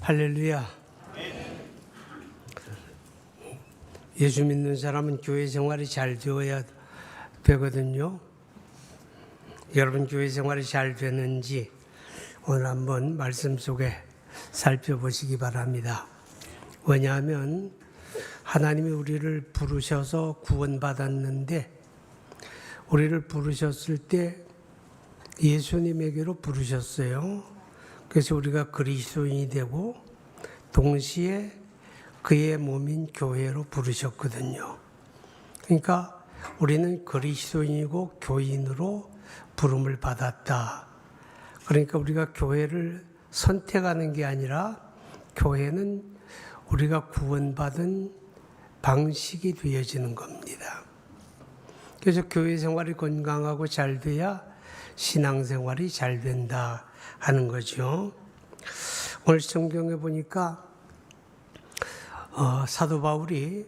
할렐루야. 예수 믿는 사람은 교회 생활이 잘 되어야 되거든요. 여러분 교회 생활이 잘 되는지 오늘 한번 말씀 속에 살펴보시기 바랍니다. 왜냐하면 하나님이 우리를 부르셔서 구원받았는데 우리를 부르셨을 때 예수님에게로 부르셨어요. 그래서 우리가 그리스도인이 되고 동시에 그의 몸인 교회로 부르셨거든요. 그러니까 우리는 그리스도인이고 교인으로 부름을 받았다. 그러니까 우리가 교회를 선택하는 게 아니라 교회는 우리가 구원받은 방식이 되어지는 겁니다. 그래서 교회 생활이 건강하고 잘 돼야 신앙생활이 잘 된다 하는 거죠. 오늘 성경에 보니까 사도 바울이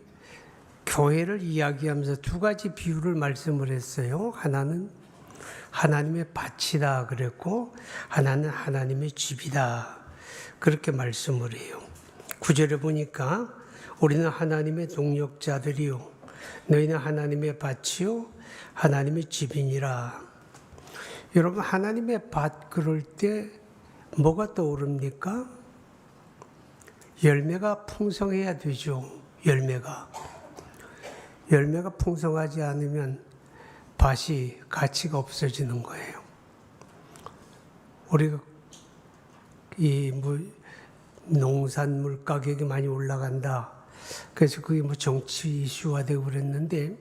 교회를 이야기하면서 두 가지 비유를 말씀을 했어요. 하나는 하나님의 밭이다 그랬고 하나는 하나님의 집이다 그렇게 말씀을 해요. 9절에 보니까 우리는 하나님의 동역자들이요 너희는 하나님의 밭이요 하나님의 집이니라. 여러분 하나님의 밭 그럴 때 뭐가 떠오릅니까? 열매가 풍성해야 되죠. 열매가 풍성하지 않으면 밭이 가치가 없어지는 거예요. 우리가 농산물 가격이 많이 올라간다. 그래서 그게 정치 이슈가 되고 그랬는데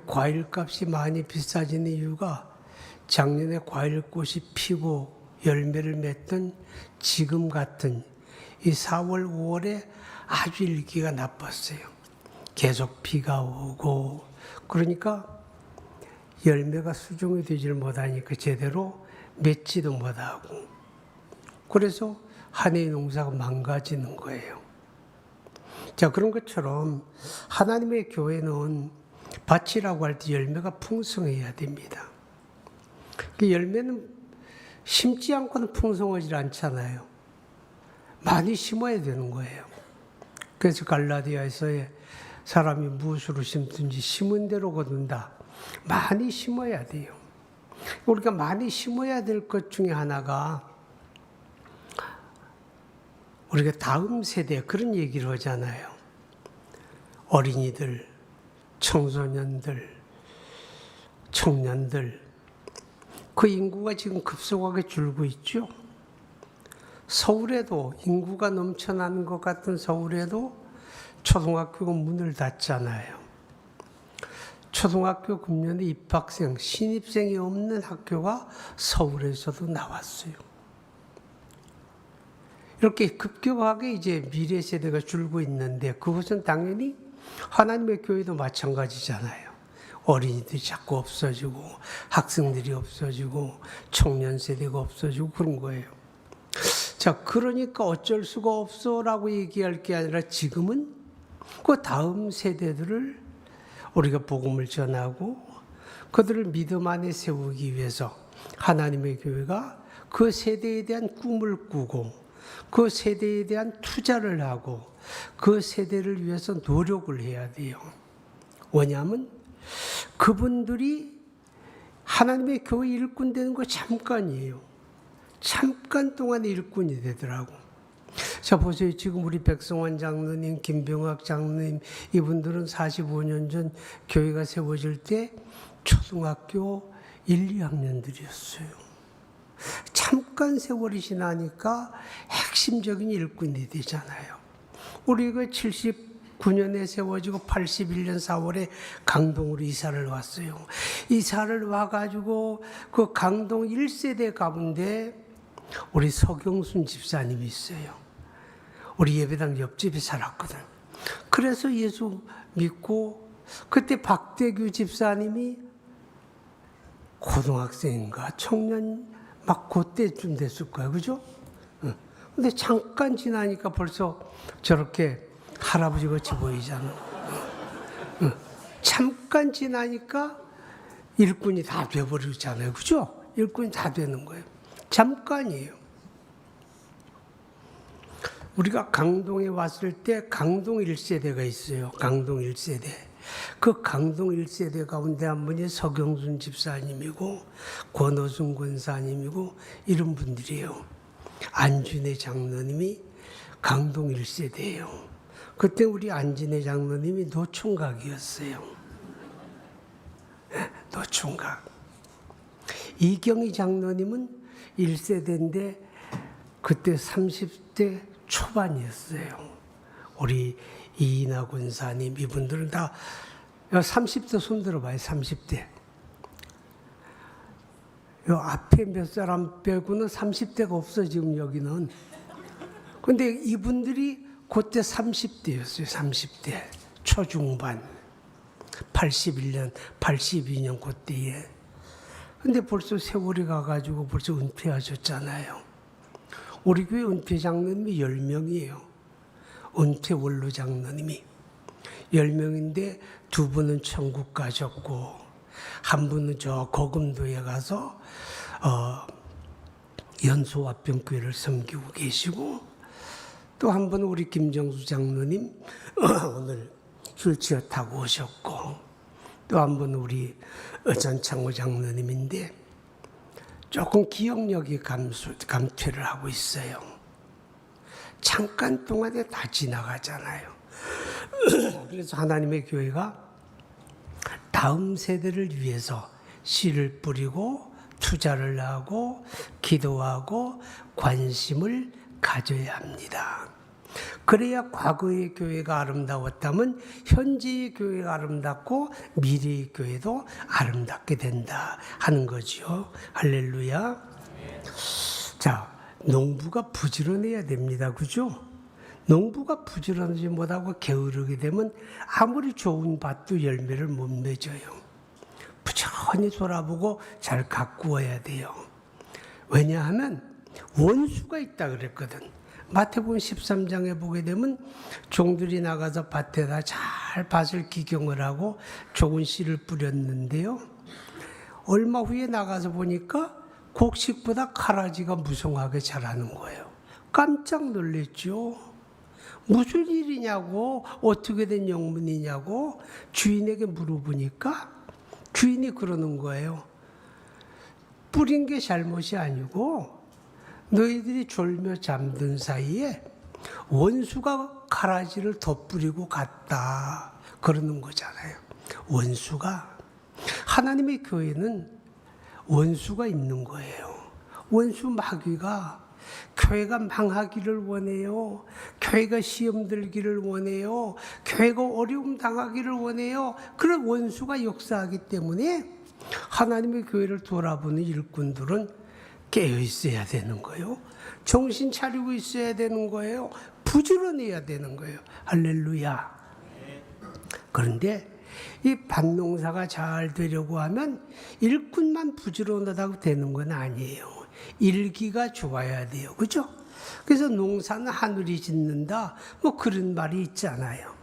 과일 값이 많이 비싸지는 이유가 작년에 과일꽃이 피고 열매를 맺던 지금 같은 이 4월, 5월에 아주 일기가 나빴어요. 계속 비가 오고 그러니까 열매가 수종이 되지를 못하니까 제대로 맺지도 못하고 그래서 한 해의 농사가 망가지는 거예요. 자, 그런 것처럼 하나님의 교회는 밭이라고 할 때 열매가 풍성해야 됩니다. 그 열매는 심지 않고는 풍성하지 않잖아요. 많이 심어야 되는 거예요. 그래서 갈라디아에서의 사람이 무엇으로 심든지 심은 대로 거둔다. 많이 심어야 돼요. 우리가 많이 심어야 될 것 중에 하나가 우리가 다음 세대 그런 얘기를 하잖아요. 어린이들, 청소년들, 청년들 그 인구가 지금 급속하게 줄고 있죠. 서울에도 인구가 넘쳐나는 것 같은 서울에도 초등학교가 문을 닫잖아요. 초등학교 금년에 입학생, 신입생이 없는 학교가 서울에서도 나왔어요. 이렇게 급격하게 이제 미래 세대가 줄고 있는데 그것은 당연히 하나님의 교회도 마찬가지잖아요. 어린이들이 자꾸 없어지고 학생들이 없어지고 청년 세대가 없어지고 그런 거예요. 자, 그러니까 어쩔 수가 없어라고 얘기할 게 아니라 지금은 그 다음 세대들을 우리가 복음을 전하고 그들을 믿음 안에 세우기 위해서 하나님의 교회가 그 세대에 대한 꿈을 꾸고 그 세대에 대한 투자를 하고 그 세대를 위해서 노력을 해야 돼요. 왜냐하면 그분들이 하나님의 교회 일꾼 되는 거 잠깐이에요. 잠깐 동안에 일꾼이 되더라고. 자, 보세요. 지금 우리 백성환 장로님, 김병학 장로님 이분들은 45년 전 교회가 세워질 때 초등학교 1, 2학년들이었어요. 잠깐 세월이 지나니까 핵심적인 일꾼이 되잖아요. 우리가 79년에 세워지고 81년 4월에 강동으로 이사를 왔어요. 이사를 와가지고 그 강동 1세대 가운데 우리 서경순 집사님이 있어요. 우리 예배당 옆집에 살았거든. 그래서 예수 믿고 그때 박대규 집사님이 고등학생인가 청년 막 그때쯤 됐을 거야. 그죠? 근데 잠깐 지나니까 벌써 저렇게 할아버지 같이 보이잖아. 잠깐 지나니까 일꾼이 다 돼버리잖아요. 그죠? 일꾼이 다 되는 거예요. 잠깐이에요. 우리가 강동에 왔을 때 강동 1세대가 있어요. 강동 1세대. 그 강동 1세대 가운데 한 분이 서경순 집사님이고 권호순 권사님이고 이런 분들이에요. 안준혜 장로님이 강동 1세대예요. 그때 우리 안준혜 장로님이 노총각이었어요. 노총각. 이경희 장로님은 1세대인데 그때 30대 초반이었어요. 우리 이인하 권사님 이분들은 다 30대 손 들어봐요. 30대. 요 앞에 몇 사람 빼고는 30대가 없어 지금 여기는. 근데 이분들이 그때 30대였어요. 30대 초중반. 81년, 82년 그때에. 근데 벌써 세월이 가가지고 벌써 은퇴하셨잖아요. 우리 교회 은퇴 장로님이 10명이에요. 은퇴 원로 장로님이 10명인데 두 분은 천국 가셨고 한 분은 저 거금도에 가서 연소화병교회를 섬기고 계시고 또 한 분은 우리 김정수 장로님 오늘 휠체어 타고 오셨고 또 한 분은 우리 전창호 장로님인데 조금 기억력이 감퇴를 하고 있어요. 잠깐 동안에 다 지나가잖아요. 그래서 하나님의 교회가 다음 세대를 위해서 씨를 뿌리고 투자를 하고 기도하고 관심을 가져야 합니다. 그래야 과거의 교회가 아름다웠다면 현재의 교회가 아름답고 미래의 교회도 아름답게 된다 하는 거죠. 할렐루야. 자, 농부가 부지런해야 됩니다. 그죠? 농부가 부지런하지 못하고 게으르게 되면 아무리 좋은 밭도 열매를 못 맺어요. 부지런히 돌아보고 잘 가꾸어야 돼요. 왜냐하면 원수가 있다 그랬거든. 마태복음 13장에 보게 되면 종들이 나가서 밭에다 잘 밭을 기경을 하고 좋은 씨를 뿌렸는데요. 얼마 후에 나가서 보니까 곡식보다 가라지가 무성하게 자라는 거예요. 깜짝 놀랐죠. 무슨 일이냐고, 어떻게 된 영문이냐고 주인에게 물어보니까 주인이 그러는 거예요. 뿌린 게 잘못이 아니고 너희들이 졸며 잠든 사이에 원수가 가라지를 덧뿌리고 갔다. 그러는 거잖아요. 원수가. 하나님의 교회는 원수가 있는 거예요. 원수 마귀가 교회가 망하기를 원해요. 교회가 시험 들기를 원해요. 교회가 어려움 당하기를 원해요. 그런 원수가 역사하기 때문에 하나님의 교회를 돌아보는 일꾼들은 깨어 있어야 되는 거예요. 정신 차리고 있어야 되는 거예요. 부지런해야 되는 거예요. 할렐루야. 그런데 이 밭농사가 잘 되려고 하면 일꾼만 부지런하다고 되는 건 아니에요. 일기가 좋아야 돼요. 그죠? 그래서 농사는 하늘이 짓는다. 뭐 그런 말이 있잖아요.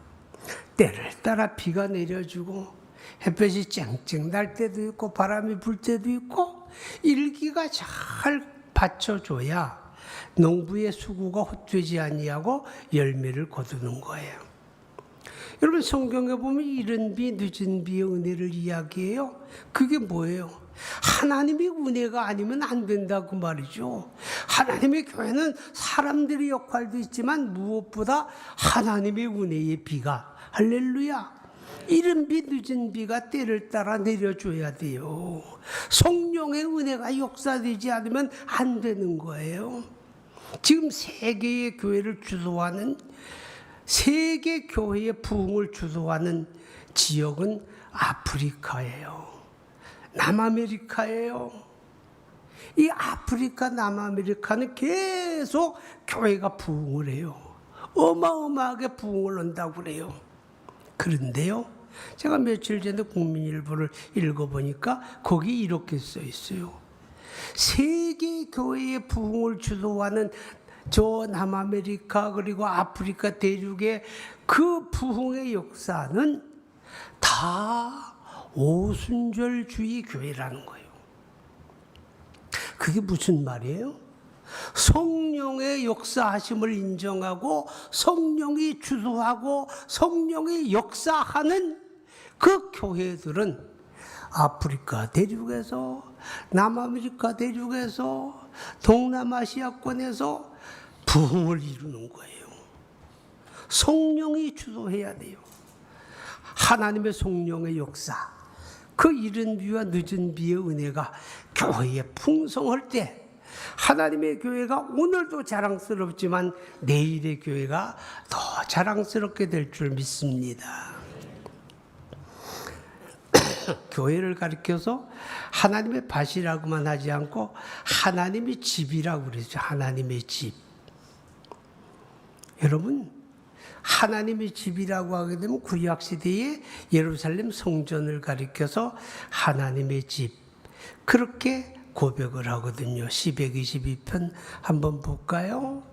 때를 따라 비가 내려주고 햇볕이 쨍쨍 날 때도 있고 바람이 불 때도 있고 일기가 잘 받쳐줘야 농부의 수고가 헛되지 아니하고 열매를 거두는 거예요. 여러분 성경에 보면 이른 비 늦은 비의 은혜를 이야기해요. 그게 뭐예요? 하나님의 은혜가 아니면 안 된다고 말이죠. 하나님의 교회는 사람들의 역할도 있지만 무엇보다 하나님의 은혜의 비가 할렐루야. 이른 비 늦은 비가 때를 따라 내려줘야 돼요. 성령의 은혜가 역사되지 않으면 안 되는 거예요. 지금 세계의 교회를 주도하는 세계 교회의 부흥을 주도하는 지역은 아프리카예요. 남아메리카예요. 이 아프리카 남아메리카는 계속 교회가 부흥을 해요. 어마어마하게 부흥을 한다고 그래요. 그런데요, 제가 며칠 전에 국민일보를 읽어보니까 거기 이렇게 써 있어요. 세계 교회의 부흥을 주도하는 저 남아메리카 그리고 아프리카 대륙의 그 부흥의 역사는 다 오순절주의 교회라는 거예요. 그게 무슨 말이에요? 성령의 역사하심을 인정하고 성령이 주도하고 성령이 역사하는 그 교회들은 아프리카 대륙에서, 남아메리카 대륙에서, 동남아시아권에서 부흥을 이루는 거예요. 성령이 주도해야 돼요. 하나님의 성령의 역사, 그 이른 비와 늦은 비의 은혜가 교회에 풍성할 때 하나님의 교회가 오늘도 자랑스럽지만 내일의 교회가 더 자랑스럽게 될 줄 믿습니다. 교회를 가리켜서 하나님의 밭이라고만 하지 않고 하나님의 집이라고 그러죠. 하나님의 집. 여러분, 하나님의 집이라고 하게 되면 구약시대에 예루살렘 성전을 가리켜서 하나님의 집, 그렇게 고백을 하거든요. 122편 한번 볼까요?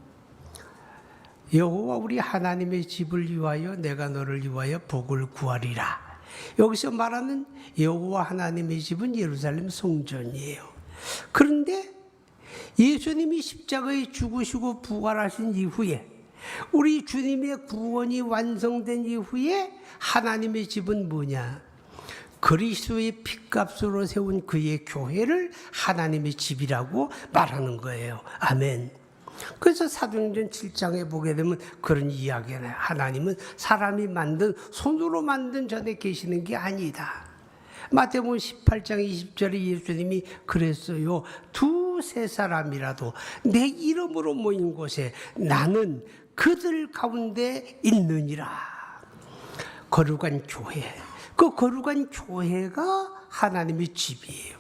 여호와 우리 하나님의 집을 위하여 내가 너를 위하여 복을 구하리라. 여기서 말하는 여호와 하나님의 집은 예루살렘 성전이에요. 그런데 예수님이 십자가에 죽으시고 부활하신 이후에, 우리 주님의 구원이 완성된 이후에 하나님의 집은 뭐냐? 그리스도의 핏값으로 세운 그의 교회를 하나님의 집이라고 말하는 거예요. 아멘. 그래서 사도행전 7장에 보게 되면 그런 이야기가 나요. 하나님은 사람이 만든, 손으로 만든 전에 계시는 게 아니다. 마태복음 18장 20절에 예수님이 그랬어요. 두세 사람이라도 내 이름으로 모인 곳에 나는 그들 가운데 있느니라. 거룩한 교회, 그 거룩한 교회가 하나님의 집이에요.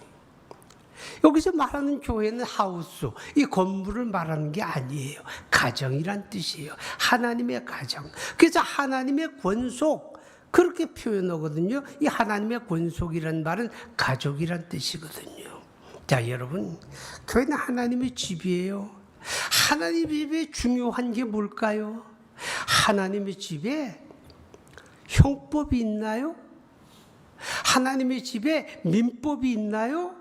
여기서 말하는 교회는 하우스, 이 건물을 말하는 게 아니에요. 가정이란 뜻이에요. 하나님의 가정. 그래서 하나님의 권속, 그렇게 표현하거든요. 이 하나님의 권속이란 말은 가족이란 뜻이거든요. 자, 여러분, 교회는 하나님의 집이에요. 하나님의 집에 중요한 게 뭘까요? 하나님의 집에 형법이 있나요? 하나님의 집에 민법이 있나요?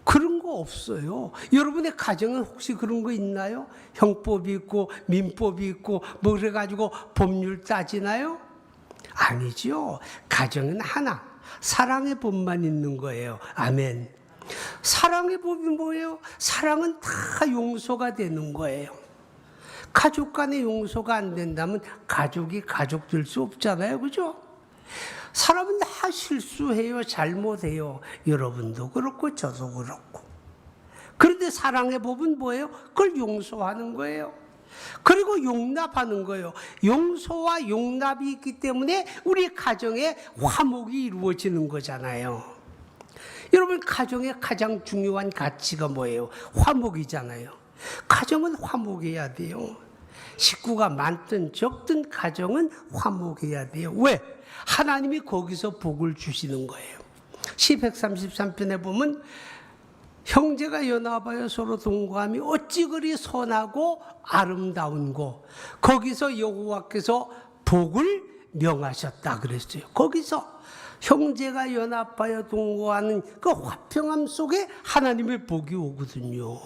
그런 거 없어요. 여러분의 가정은 혹시 그런 거 있나요? 형법이 있고 민법이 있고 뭐 그래가지고 법률 따지나요? 아니죠. 가정은 하나, 사랑의 법만 있는 거예요. 아멘. 사랑의 법이 뭐예요? 사랑은 다 용서가 되는 거예요. 가족 간의 용서가 안 된다면 가족이 가족 될 수 없잖아요. 그죠? 사람은 다 실수해요. 잘못해요. 여러분도 그렇고 저도 그렇고. 그런데 사랑의 법은 뭐예요? 그걸 용서하는 거예요. 그리고 용납하는 거예요. 용서와 용납이 있기 때문에 우리 가정에 화목이 이루어지는 거잖아요. 여러분, 가정의 가장 중요한 가치가 뭐예요? 화목이잖아요. 가정은 화목해야 돼요. 식구가 많든 적든 가정은 화목해야 돼요. 왜? 하나님이 거기서 복을 주시는 거예요. 시 133편에 보면 형제가 연합하여 서로 동거함이 어찌 그리 선하고 아름다운고 거기서 여호와께서 복을 명하셨다 그랬어요. 거기서 형제가 연합하여 동거하는 그 화평함 속에 하나님의 복이 오거든요.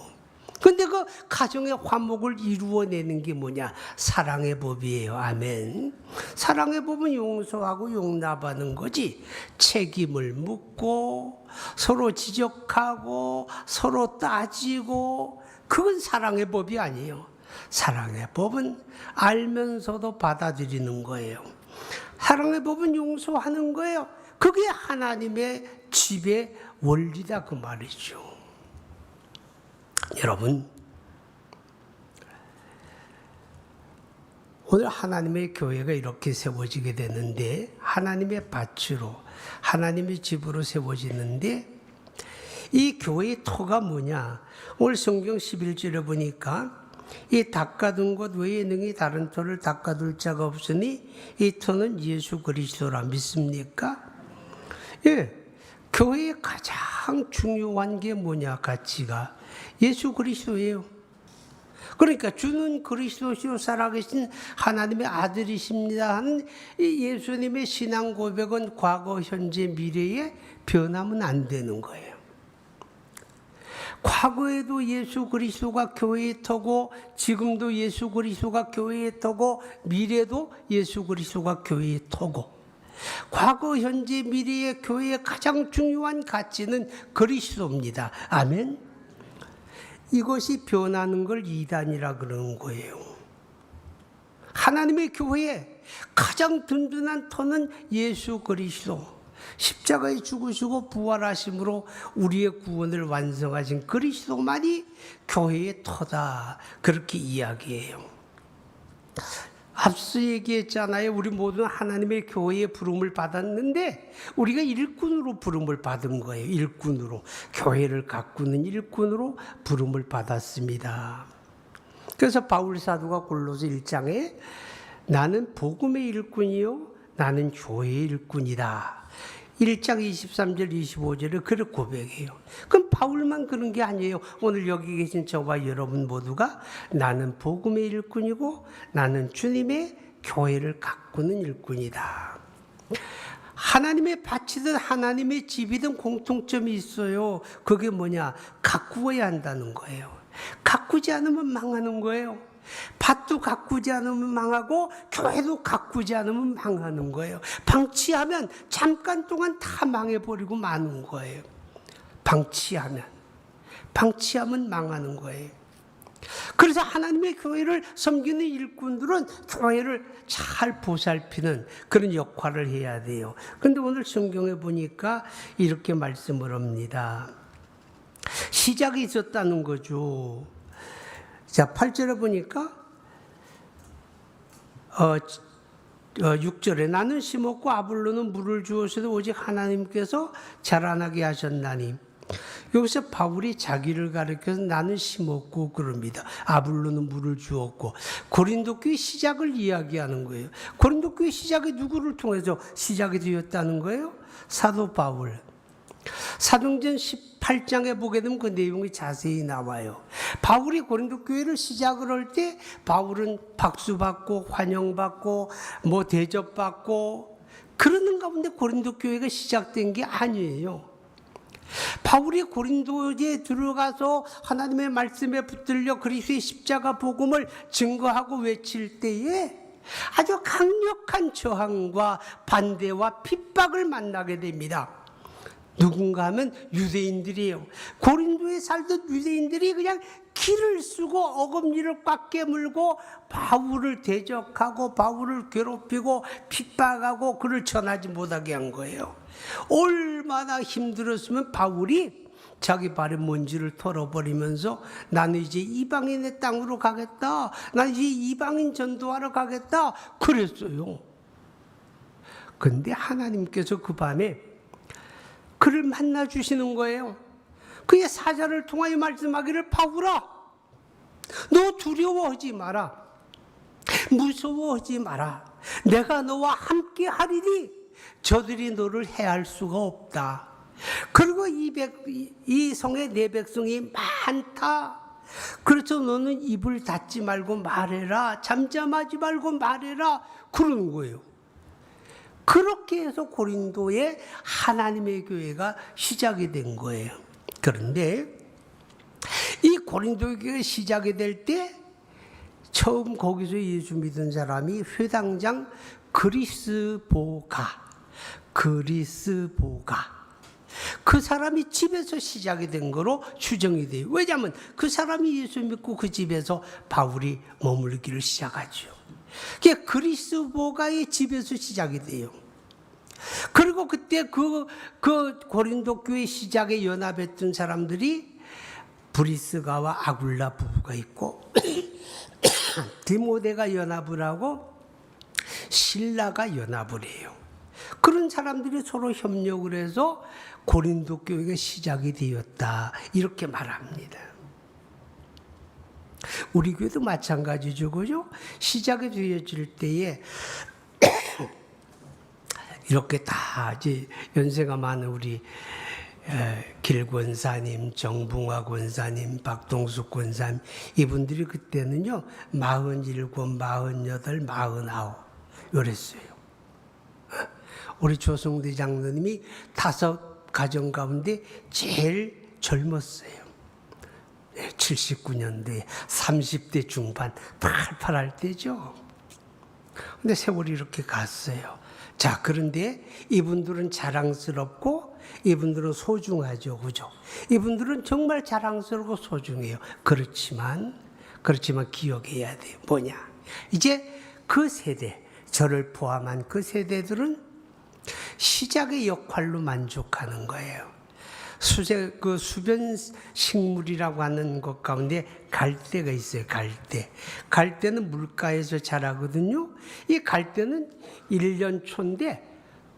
근데 그 가정의 화목을 이루어내는 게 뭐냐? 사랑의 법이에요. 아멘. 사랑의 법은 용서하고 용납하는 거지. 책임을 묻고 서로 지적하고 서로 따지고 그건 사랑의 법이 아니에요. 사랑의 법은 알면서도 받아들이는 거예요. 사랑의 법은 용서하는 거예요. 그게 하나님의 집의 원리다 그 말이죠. 여러분, 오늘 하나님의 교회가 이렇게 세워지게 되는데, 하나님의 밭으로, 하나님의 집으로 세워지는데, 이 교회의 터가 뭐냐? 오늘 성경 11절에 보니까 이 닦아둔 것 외에 능히 다른 터를 닦아둘 자가 없으니 이 터는 예수 그리스도라. 믿습니까? 예, 교회의 가장 중요한 게 뭐냐? 가치가 예수 그리스도예요. 그러니까 주는 그리스도시요 살아계신 하나님의 아들이십니다 하는 이 예수님의 신앙 고백은 과거, 현재, 미래에 변하면 안 되는 거예요. 과거에도 예수 그리스도가 교회의 터고 지금도 예수 그리스도가 교회의 터고 미래도 예수 그리스도가 교회의 터고 과거, 현재, 미래의 교회의 가장 중요한 가치는 그리스도입니다. 아멘. 이것이 변하는 걸 이단이라 그러는 거예요. 하나님의 교회의 가장 든든한 터는 예수 그리스도. 십자가에 죽으시고 부활하심으로 우리의 구원을 완성하신 그리스도만이 교회의 터다. 그렇게 이야기해요. 앞서 얘기했잖아요. 우리 모두는 하나님의 교회의 부름을 받았는데 우리가 일꾼으로 부름을 받은 거예요. 일꾼으로. 교회를 가꾸는 일꾼으로 부름을 받았습니다. 그래서 바울 사도가 골로새 1장에 나는 복음의 일꾼이요 나는 교회의 일꾼이다. 1장 23절 25절에 그렇게 고백해요. 그럼 바울만 그런 게 아니에요. 오늘 여기 계신 저와 여러분 모두가 나는 복음의 일꾼이고 나는 주님의 교회를 가꾸는 일꾼이다. 하나님의 밭이든 하나님의 집이든 공통점이 있어요. 그게 뭐냐? 가꾸어야 한다는 거예요. 가꾸지 않으면 망하는 거예요. 밭도 가꾸지 않으면 망하고 교회도 가꾸지 않으면 망하는 거예요. 방치하면 잠깐 동안 다 망해버리고 마는 거예요. 방치하면 망하는 거예요. 그래서 하나님의 교회를 섬기는 일꾼들은 교회를 잘 보살피는 그런 역할을 해야 돼요. 그런데 오늘 성경에 보니까 이렇게 말씀을 합니다. 시작이 있었다는 거죠. 자, 8절에 보니까 6절에 나는 심었고 아볼로는 물을 주었어도 오직 하나님께서 자라나게 하셨나니. 여기서 바울이 자기를 가리켜서 나는 심었고 그럽니다. 아볼로는 물을 주었고. 고린도 교회 시작을 이야기하는 거예요. 고린도 교회 시작이 누구를 통해서 시작이 되었다는 거예요? 사도 바울. 사도행전 18장에 보게 되면 그 내용이 자세히 나와요. 바울이 고린도 교회를 시작을 할 때 바울은 박수받고 환영받고 뭐 대접받고 그러는 가운데 고린도 교회가 시작된 게 아니에요. 바울이 고린도에 들어가서 하나님의 말씀에 붙들려 그리스도의 십자가 복음을 증거하고 외칠 때에 아주 강력한 저항과 반대와 핍박을 만나게 됩니다. 누군가 하면 유대인들이에요. 고린도에 살던 유대인들이 그냥 기를 쓰고 어금니를 꽉 깨물고 바울을 대적하고 바울을 괴롭히고 핍박하고 그를 전하지 못하게 한 거예요. 얼마나 힘들었으면 바울이 자기 발에 먼지를 털어버리면서 나는 이제 이방인의 땅으로 가겠다. 나는 이제 이방인 전도하러 가겠다. 그랬어요. 그런데 하나님께서 그 밤에 그를 만나 주시는 거예요. 그의 사자를 통하여 말씀하기를 바울아, 너 두려워하지 마라. 무서워하지 마라. 내가 너와 함께 하리니 저들이 너를 해할 수가 없다. 그리고 이 성에 내 백성이 많다. 그래서 너는 입을 닫지 말고 말해라. 잠잠하지 말고 말해라. 그러는 거예요. 그렇게 해서 고린도에 하나님의 교회가 시작이 된 거예요. 그런데 이 고린도 교회가 시작이 될 때 처음 거기서 예수 믿은 사람이 회당장 그리스보가 그 사람이 집에서 시작이 된 거로 추정이 돼요. 왜냐하면 그 사람이 예수 믿고 그 집에서 바울이 머물기를 시작하죠. 그게 그리스보가의 집에서 시작이 돼요. 그리고 그때 그 고린도 교회 시작에 연합했던 사람들이 브리스가와 아굴라 부부가 있고 디모데가 연합을 하고 신라가 연합을 해요. 그런 사람들이 서로 협력을 해서 고린도 교회가 시작이 되었다. 이렇게 말합니다. 우리 교회도 마찬가지죠. 그죠? 시작이 되어질 때에 이렇게 다 이제 연세가 많은 우리 길 권사님, 정붕화 권사님, 박동숙 권사님 이분들이 그때는요 47, 48, 49 이랬어요. 우리 조성대 장로님이 5 가정 가운데 제일 젊었어요. 79년도에 30대 중반 팔팔할 때죠. 근데 세월이 이렇게 갔어요. 자, 그런데 이분들은 자랑스럽고 이분들은 소중하죠. 그죠? 이분들은 정말 자랑스럽고 소중해요. 그렇지만 기억해야 돼요. 뭐냐? 이제 그 세대, 저를 포함한 그 세대들은 시작의 역할로 만족하는 거예요. 수변 식물이라고 하는 것 가운데 갈대가 있어요. 갈대는 물가에서 자라거든요. 이 갈대는 1년 초인데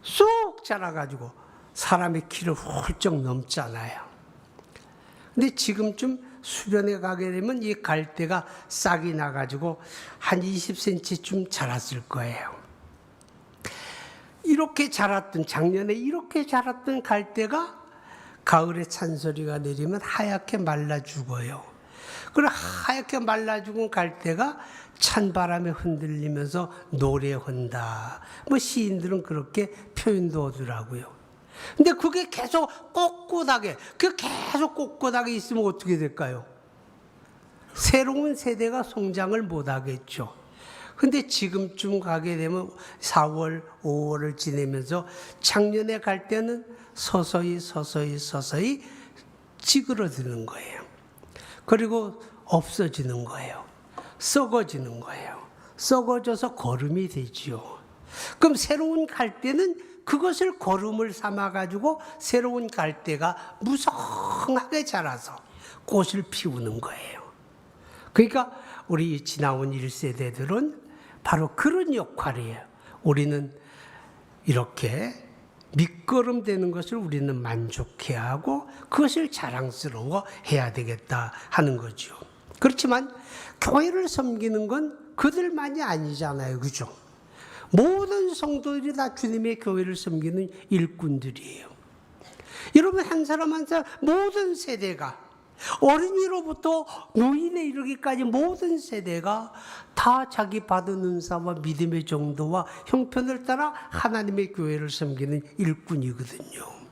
쏙 자라가지고 사람의 키를 훌쩍 넘잖아요. 근데 지금쯤 수변에 가게 되면 이 갈대가 싹이 나가지고 한 20cm쯤 자랐을 거예요. 이렇게 자랐던, 작년에 이렇게 자랐던 갈대가 가을에 찬소리가 내리면 하얗게 말라 죽어요. 그리고 하얗게 말라 죽은 갈대가 찬바람에 흔들리면서 노래한다. 뭐 시인들은 그렇게 표현도 하더라고요. 근데 그게 계속 꼿꼿하게 있으면 어떻게 될까요? 새로운 세대가 성장을 못 하겠죠. 근데 지금쯤 가게 되면 4월, 5월을 지내면서 작년에 갈 때는 서서히 찌그러드는 거예요. 그리고 없어지는 거예요. 썩어지는 거예요. 썩어져서 거름이 되지요. 그럼 새로운 갈대는 그것을 거름을 삼아가지고 새로운 갈대가 무성하게 자라서 꽃을 피우는 거예요. 그러니까 우리 지나온 1세대들은 바로 그런 역할이에요. 우리는 이렇게 밑거름 되는 것을 우리는 만족해야 하고 그것을 자랑스러워해야 되겠다 하는 거죠. 그렇지만 교회를 섬기는 건 그들만이 아니잖아요. 그죠? 모든 성도들이 다 주님의 교회를 섬기는 일꾼들이에요. 여러분, 한 사람 한 사람 모든 세대가 어린이로부터 노인에 이르기까지 모든 세대가 다 자기 받은 은사와 믿음의 정도와 형편을 따라 하나님의 교회를 섬기는 일꾼이거든요.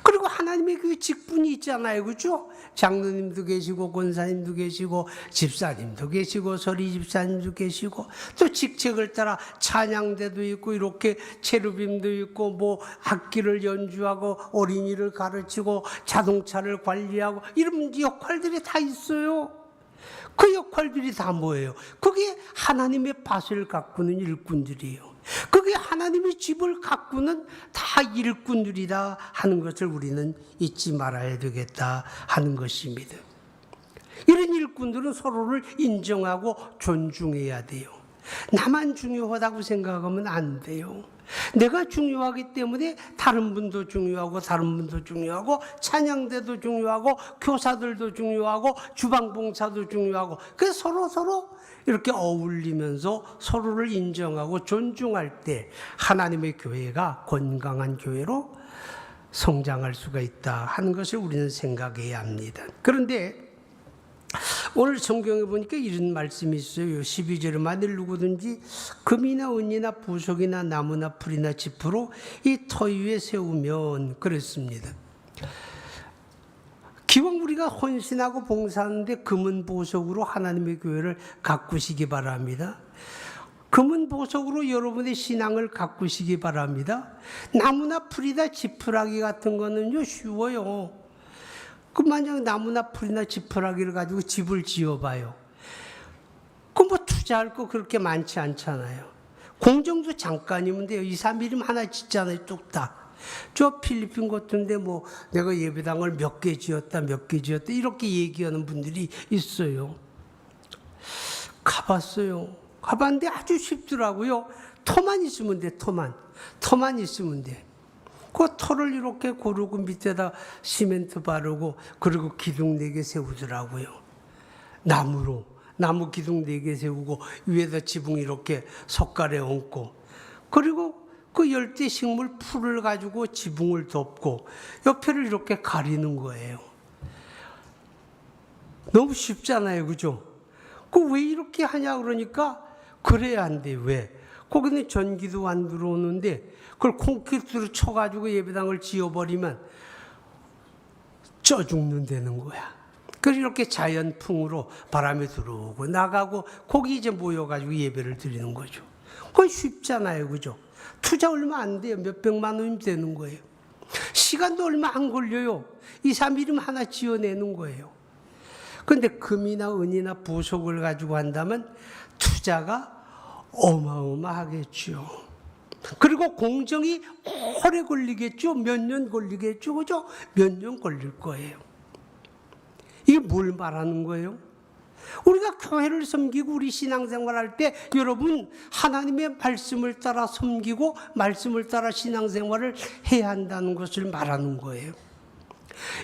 그리고 하나님의 교회 직분이 있잖아요. 그렇죠? 장로님도 계시고 권사님도 계시고 집사님도 계시고 서리 집사님도 계시고 또 직책을 따라 찬양대도 있고 이렇게 체루빔도 있고 뭐 악기를 연주하고 어린이를 가르치고 자동차를 관리하고 이런 역할들이 다 있어요. 그 역할들이 다 뭐예요? 그게 하나님의 밭을 가꾸는 일꾼들이에요. 그게 하나님의 집을 가꾸는 다 일꾼들이다 하는 것을 우리는 잊지 말아야 되겠다 하는 것입니다. 이런 일꾼들은 서로를 인정하고 존중해야 돼요. 나만 중요하다고 생각하면 안 돼요. 내가 중요하기 때문에 다른 분도 중요하고 찬양대도 중요하고 교사들도 중요하고 주방봉사도 중요하고 그래서 서로 이렇게 어울리면서 서로를 인정하고 존중할 때 하나님의 교회가 건강한 교회로 성장할 수가 있다 하는 것을 우리는 생각해야 합니다. 그런데 오늘 성경에 보니까 이런 말씀이 있어요. 12절에 만일 누구든지 금이나 은이나 부속이나 나무나 풀이나 짚으로 이 터 위에 세우면 그랬습니다. 기왕 우리가 헌신하고 봉사하는데 금은 보석으로 하나님의 교회를 가꾸시기 바랍니다. 금은 보석으로 여러분의 신앙을 가꾸시기 바랍니다. 나무나 풀이나 지푸라기 같은 거는요 쉬워요. 그 만약 나무나 풀이나 지푸라기를 가지고 집을 지어봐요. 그 뭐 투자할 거 그렇게 많지 않잖아요. 공정도 잠깐이면 돼요. 2, 3일이면 하나 짓잖아요. 뚝딱. 저 필리핀 같은데 뭐 내가 예배당을 몇 개 지었다 이렇게 얘기하는 분들이 있어요. 가봤어요. 가봤는데 아주 쉽더라고요. 터만 있으면 돼. 터만 있으면 돼. 그 터를 이렇게 고르고 밑에다 시멘트 바르고 그리고 기둥 4개 세우더라고요. 나무 기둥 4개 세우고 위에다 지붕 이렇게 석가래 얹고 그리고 그 열대 식물 풀을 가지고 지붕을 덮고 옆에를 이렇게 가리는 거예요. 너무 쉽잖아요. 그죠? 그 왜 이렇게 하냐 그러니까 그래야 한대. 왜? 거기는 전기도 안 들어오는데 그걸 콘크리트로 쳐가지고 예배당을 지어버리면 쪄 죽는다는 거야. 그래서 이렇게 자연풍으로 바람이 들어오고 나가고 거기 이제 모여가지고 예배를 드리는 거죠. 그건 쉽잖아요, 그죠? 투자 얼마 안 돼요. 몇백만 원이면 되는 거예요. 시간도 얼마 안 걸려요. 2, 3일이면 하나 지어내는 거예요. 그런데 금이나 은이나 보석을 가지고 한다면 투자가 어마어마하겠죠. 그리고 공정이 오래 걸리겠죠. 몇 년 걸리겠죠. 그죠? 몇 년 걸릴 거예요. 이게 뭘 말하는 거예요? 우리가 교회를 섬기고 우리 신앙생활할 때 여러분 하나님의 말씀을 따라 섬기고 말씀을 따라 신앙생활을 해야 한다는 것을 말하는 거예요.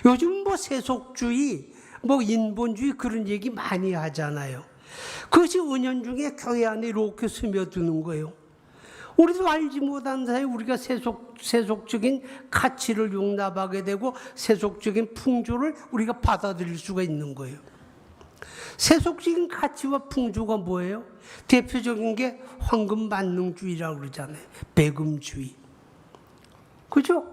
요즘 뭐 세속주의, 뭐 인본주의 그런 얘기 많이 하잖아요. 그것이 은연중에 교회 안에 이렇게 스며드는 거예요. 우리도 알지 못한 사이에 우리가 세속적인 가치를 용납하게 되고 세속적인 풍조를 우리가 받아들일 수가 있는 거예요. 세속적인 가치와 풍조가 뭐예요? 대표적인 게 황금만능주의라고 그러잖아요. 배금주의. 그죠?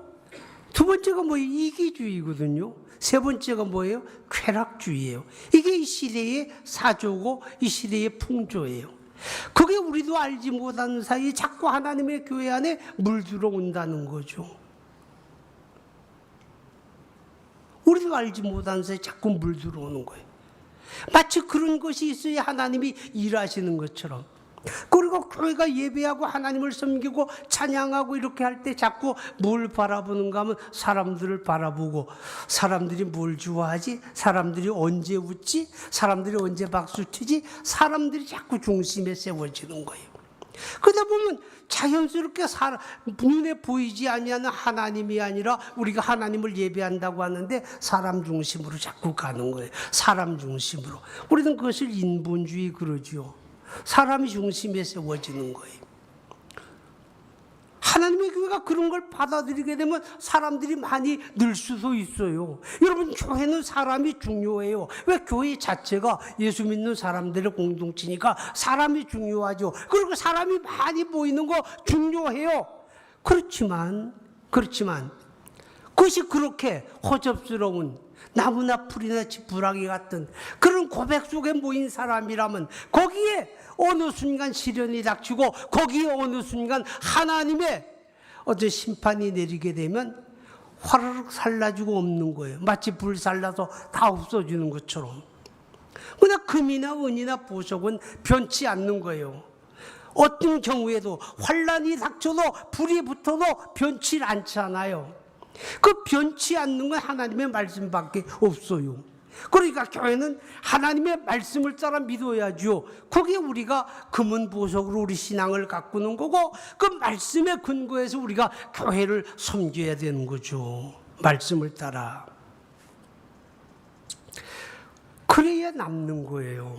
두 번째가 뭐예요? 이기주의거든요. 세 번째가 뭐예요? 쾌락주의예요. 이게 이 시대의 사조고 이 시대의 풍조예요. 그게 우리도 알지 못하는 사이에 자꾸 하나님의 교회 안에 물들어온다는 거죠. 우리도 알지 못하는 사이에 자꾸 물들어오는 거예요. 마치 그런 것이 있어야 하나님이 일하시는 것처럼. 그리고 교회가 예배하고 하나님을 섬기고 찬양하고 이렇게 할 때 자꾸 뭘 바라보는가 하면 사람들을 바라보고 사람들이 뭘 좋아하지? 사람들이 언제 웃지? 사람들이 언제 박수치지? 사람들이 자꾸 중심에 세워지는 거예요. 그러다 보면 자연스럽게 눈에 보이지 아니하는 하나님이 아니라 우리가 하나님을 예배한다고 하는데 사람 중심으로 자꾸 가는 거예요. 사람 중심으로. 우리는 그것을 인본주의 그러죠. 사람이 중심에 세워지는 거예요. 하나님의 교회가 그런 걸 받아들이게 되면 사람들이 많이 늘 수도 있어요. 여러분 교회는 사람이 중요해요. 왜? 교회 자체가 예수 믿는 사람들의 공동체니까 사람이 중요하죠. 그리고 사람이 많이 모이는 거 중요해요. 그렇지만 그것이 그렇게 허접스러운 나무나 풀이나 지푸라기 같은 그런 고백 속에 모인 사람이라면 거기에 어느 순간 시련이 닥치고 거기에 어느 순간 하나님의 어떤 심판이 내리게 되면 화르륵 살라지고 없는 거예요. 마치 불 살라서 다 없어지는 것처럼. 그러나 금이나 은이나 보석은 변치 않는 거예요. 어떤 경우에도 환란이 닥쳐도 불이 붙어도 변치 않잖아요. 그 변치 않는 건 하나님의 말씀밖에 없어요. 그러니까 교회는 하나님의 말씀을 따라 믿어야죠. 그게 우리가 금은 보석으로 우리 신앙을 가꾸는 거고 그 말씀에 근거해서 우리가 교회를 섬겨야 되는 거죠. 말씀을 따라. 그래야 남는 거예요.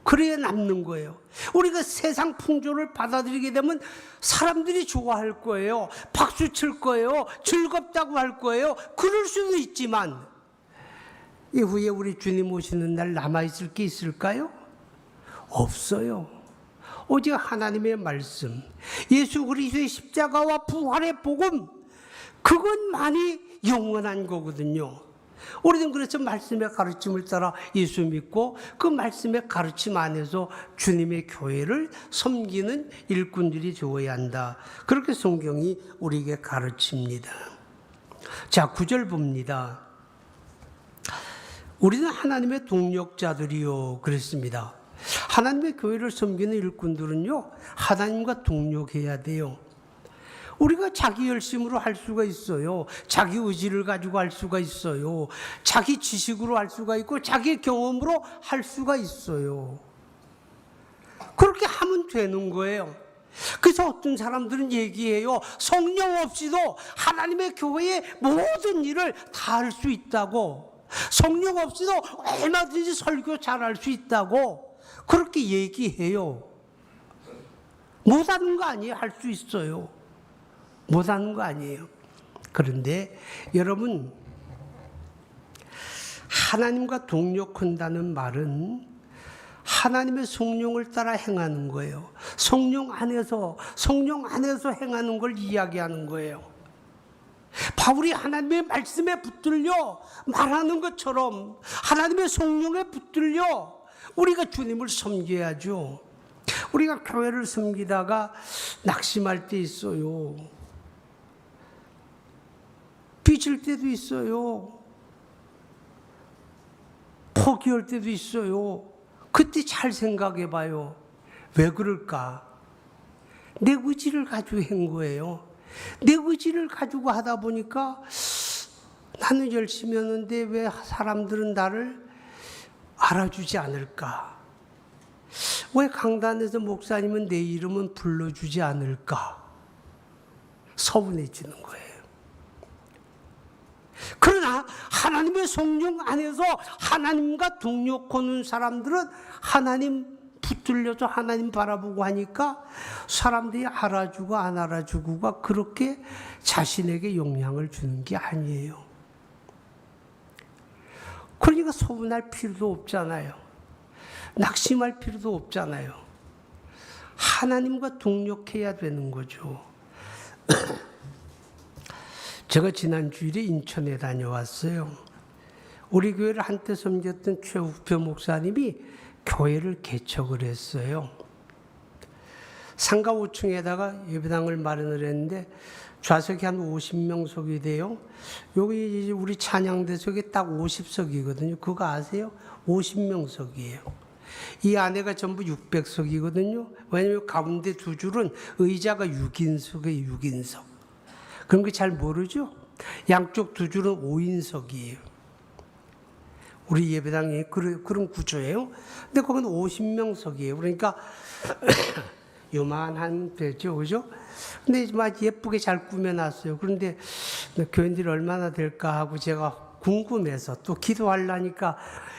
그래야 남는 거예요. 우리가 세상 풍조를 받아들이게 되면 사람들이 좋아할 거예요. 박수 칠 거예요. 즐겁다고 할 거예요. 그럴 수도 있지만 이후에 우리 주님 오시는 날 남아있을 게 있을까요? 없어요. 오직 하나님의 말씀, 예수 그리스도의 십자가와 부활의 복음, 그것만이 영원한 거거든요. 우리는 그래서 말씀의 가르침을 따라 예수 믿고 그 말씀의 가르침 안에서 주님의 교회를 섬기는 일꾼들이 되어야 한다. 그렇게 성경이 우리에게 가르칩니다. 자, 9절 봅니다. 우리는 하나님의 동력자들이요 그랬습니다. 하나님의 교회를 섬기는 일꾼들은요 하나님과 동력해야 돼요. 우리가 자기 열심으로 할 수가 있어요. 자기 의지를 가지고 할 수가 있어요. 자기 지식으로 할 수가 있고 자기 경험으로 할 수가 있어요. 그렇게 하면 되는 거예요. 그래서 어떤 사람들은 얘기해요. 성령 없이도 하나님의 교회의 모든 일을 다 할 수 있다고. 성령 없이도 얼마든지 설교 잘할 수 있다고 그렇게 얘기해요. 못하는 거 아니에요. 할 수 있어요. 못하는 거 아니에요. 그런데 여러분 하나님과 동력한다는 말은 하나님의 성령을 따라 행하는 거예요. 성령 안에서 행하는 걸 이야기하는 거예요. 바울이 하나님의 말씀에 붙들려 말하는 것처럼 하나님의 성령에 붙들려 우리가 주님을 섬겨야죠. 우리가 교회를 섬기다가 낙심할 때 있어요. 삐질 때도 있어요. 포기할 때도 있어요. 그때 잘 생각해 봐요. 왜 그럴까? 내 의지를 가지고 한 거예요. 내 의지를 가지고 하다 보니까 나는 열심히 하는데 왜 사람들은 나를 알아주지 않을까? 왜 강단에서 목사님은 내 이름은 불러주지 않을까? 서운해지는 거예요. 그러나 하나님의 성령 안에서 하나님과 동력하는 사람들은 하나님 붙들려서 하나님 바라보고 하니까 사람들이 알아주고 안 알아주고가 그렇게 자신에게 영향을 주는 게 아니에요. 그러니까 서운할 필요도 없잖아요. 낙심할 필요도 없잖아요. 하나님과 동력해야 되는 거죠. 제가 지난 주일에 인천에 다녀왔어요. 우리 교회를 한때 섬겼던 최욱표 목사님이 교회를 개척을 했어요. 상가 5층에다가 예배당을 마련을 했는데 좌석이 한 50명석이 돼요. 여기 우리 찬양대석이 딱 50석이거든요. 그거 아세요? 50명석이에요. 이 안에가 전부 600석이거든요. 왜냐하면 가운데 두 줄은 의자가 6인석이에요. 6인석. 그런 거 잘 모르죠? 양쪽 두 줄은 5인석이에요. 우리 예배당이 그런 구조예요. 근데 거기는 50명석이에요. 그러니까 요만한 데죠, 그죠? 근데 예쁘게 잘 꾸며놨어요. 그런데 교인들이 얼마나 될까 하고 제가 궁금해서 또 기도하려니까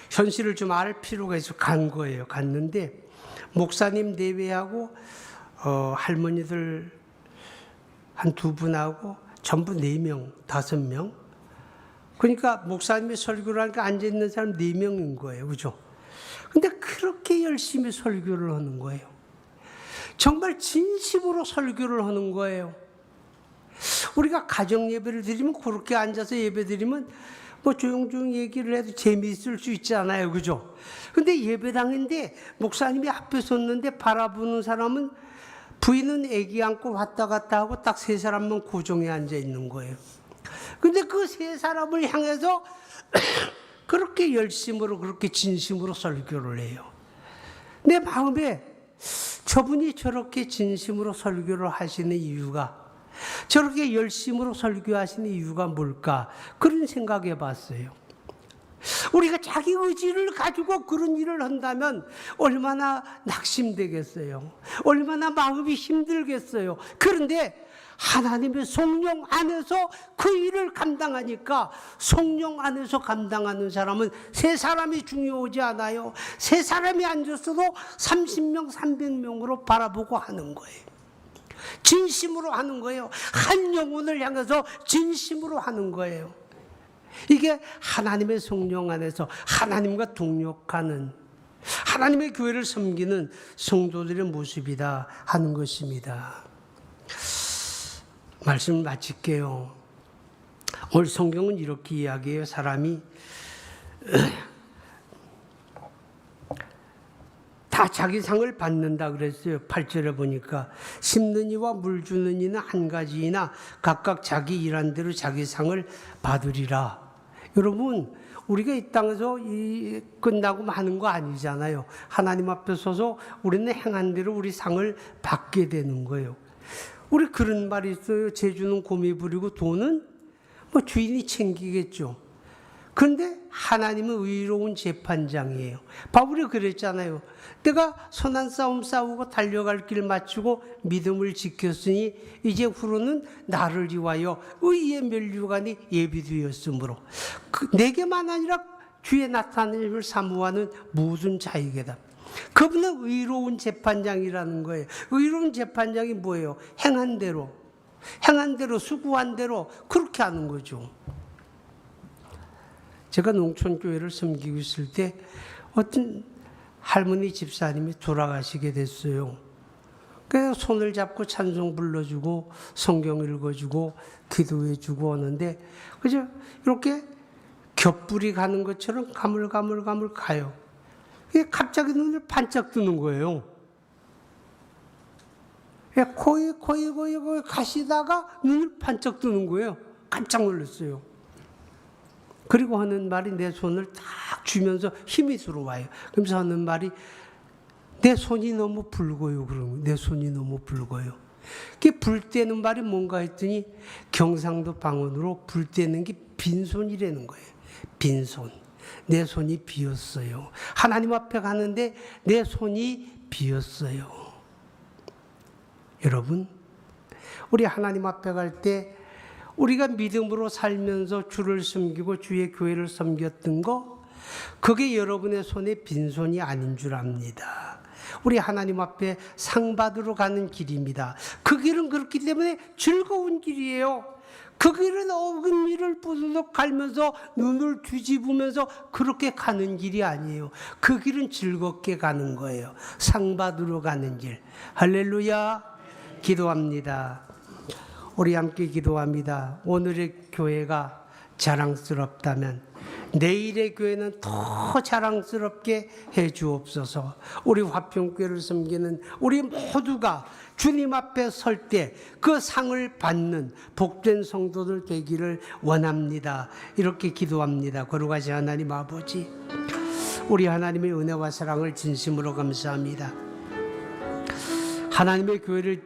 현실을 좀 알 필요가 있어 간 거예요. 갔는데 목사님 4배하고 할머니들 한 2분하고 전부 4명, 5명. 그러니까 목사님이 설교를 하니까 앉아있는 사람 4명인 거예요. 그죠? 근데 그렇게 열심히 설교를 하는 거예요. 정말 진심으로 설교를 하는 거예요. 우리가 가정 예배를 드리면 그렇게 앉아서 예배 드리면 뭐 조용조용 얘기를 해도 재미있을 수 있잖아요. 그죠? 근데 예배당인데 목사님이 앞에 섰는데 바라보는 사람은 부인은 아기 안고 왔다 갔다 하고 딱 3사람만 고정해 앉아 있는 거예요. 근데 그 3사람을 향해서 그렇게 열심으로 그렇게 진심으로 설교를 해요. 내 마음에 저분이 저렇게 진심으로 설교를 하시는 이유가, 저렇게 열심으로 설교하시는 이유가 뭘까? 그런 생각해 봤어요. 우리가 자기 의지를 가지고 그런 일을 한다면 얼마나 낙심되겠어요. 얼마나 마음이 힘들겠어요. 그런데 하나님의 성령 안에서 그 일을 감당하니까 성령 안에서 감당하는 사람은 3사람이 중요하지 않아요. 3사람이 앉았어도 30명, 300명으로 바라보고 하는 거예요. 진심으로 하는 거예요. 한 영혼을 향해서 진심으로 하는 거예요. 이게 하나님의 성령 안에서 하나님과 동력하는 하나님의 교회를 섬기는 성도들의 모습이다 하는 것입니다. 말씀을 마칠게요. 오늘 성경은 이렇게 이야기해요. 사람이 다 자기 상을 받는다 그랬어요. 8절에 보니까 심는 이와 물 주는 이는 한 가지이나 각각 자기 일한 대로 자기 상을 받으리라. 여러분, 우리가 이 땅에서 끝나고 마는 거 아니잖아요. 하나님 앞에 서서 우리는 행한 대로 우리 상을 받게 되는 거예요. 우리 그런 말이 있어요. 재주는 곰이 부리고 돈은 뭐 주인이 챙기겠죠. 그런데 하나님은 의로운 재판장이에요. 바울이 그랬잖아요. 내가 선한 싸움 싸우고 달려갈 길 마치고 믿음을 지켰으니 이제 후로는 나를 위하여 의의 면류관이 예비되었으므로 내게만 아니라 주의 나타남을 사모하는 모든 자에게다. 그분은 의로운 재판장이라는 거예요. 의로운 재판장이 뭐예요? 행한 대로 수고한 대로 그렇게 하는 거죠. 제가 농촌교회를 섬기고 있을 때 어떤 할머니 집사님이 돌아가시게 됐어요. 그래서 손을 잡고 찬송 불러주고 성경 읽어주고 기도해주고 하는데 그죠? 이렇게 겹불이 가는 것처럼 가물가물 가요. 갑자기 눈을 반짝 뜨는 거예요. 거의 가시다가 눈을 반짝 뜨는 거예요. 깜짝 놀랐어요. 그리고 하는 말이 내 손을 딱 쥐면서 힘이 들어와요. 그러면서 하는 말이 내 손이 너무 붉어요. 그러면 내 손이 너무 붉어요. 그게 불때는 말이 뭔가 했더니 경상도 방언으로 불때는 게 빈손이라는 거예요. 빈손. 내 손이 비었어요. 하나님 앞에 가는데 내 손이 비었어요. 여러분, 우리 하나님 앞에 갈 때 우리가 믿음으로 살면서 주를 섬기고 주의 교회를 섬겼던 거, 그게 여러분의 손에 빈손이 아닌 줄 압니다. 우리 하나님 앞에 상 받으러 가는 길입니다. 그 길은 그렇기 때문에 즐거운 길이에요. 그 길은 어금니를 부수덕 갈면서 눈을 뒤집으면서 그렇게 가는 길이 아니에요. 그 길은 즐겁게 가는 거예요. 상 받으러 가는 길. 할렐루야. 기도합니다. 우리 함께 기도합니다. 오늘의 교회가 자랑스럽다면 내일의 교회는 더 자랑스럽게 해 주옵소서. 우리 화평교회를 섬기는 우리 모두가 주님 앞에 설 때 그 상을 받는 복된 성도들 되기를 원합니다. 이렇게 기도합니다. 거룩하신 하나님 아버지, 우리 하나님의 은혜와 사랑을 진심으로 감사합니다. 하나님의 교회를